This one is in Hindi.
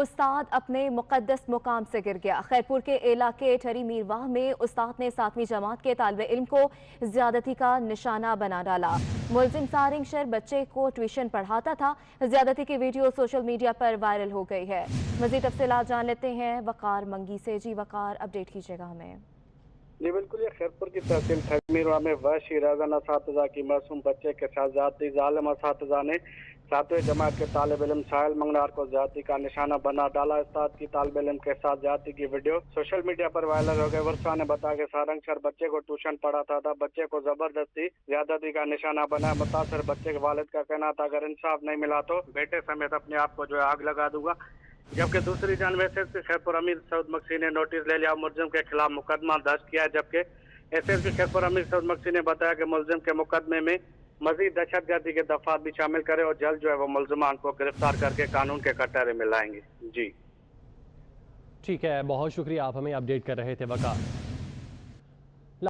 उस्ताद अपने मुकद्दस मुकाम से गिर गया। खैरपुर के इलाके ठरी मीरवाह में उस्ताद ने 7वीं जमात के तालिबे इल्म को ज्यादती का निशाना बना डाला। मुलजिम सारिंग शर बच्चे को ट्यूशन पढ़ाता था। ज्यादती की वीडियो सोशल मीडिया पर वायरल हो गई है। मजीद तफसीलात जान लेते हैं वकार मंगी से। जी वकार, अपडेट कीजिएगा हमें। जी बिल्कुल, ये खैरपुर की तहसील ठगमीरवा में वहशी राजाना असातिज़ा की मासूम बच्चे के साथ ज्यादती। जालिम असातिज़ा ने 7वीं जमात के तालिब इल्म साहिल मंगनार को ज्यादती का निशाना बना डाला। उस्ताद की तालिब इल्म के साथ ज्यादती की वीडियो सोशल मीडिया पर वायरल हो गई। वर्षा ने बताया कि सारंग सर बच्चे को ट्यूशन पढ़ाता था, बच्चे को जबरदस्ती ज्यादती का निशाना बना। मुतासर बच्चे के वालिद का कहना था, अगर इंसाफ नहीं मिला तो बेटे समेत अपने आप को जो है आग लगा दूंगा। जबकि दूसरी जानब एसएसपी खैरपुर अमीर सऊद मक्सी ने नोटिस ले लिया, मुलजिम के खिलाफ मुकदमा दर्ज किया है। जबकि एसएसपी खैरपुर अमीर सऊद मक्सी ने बताया कि मुलजिम के मुकदमे में मजीद दहशतगर्दी के दफात भी शामिल करे और जल्द जो है वो मुलजमान को गिरफ्तार करके कानून के कटहरे में लाएंगे। जी ठीक है, बहुत शुक्रिया, आप हमें अपडेट कर रहे थे वकार।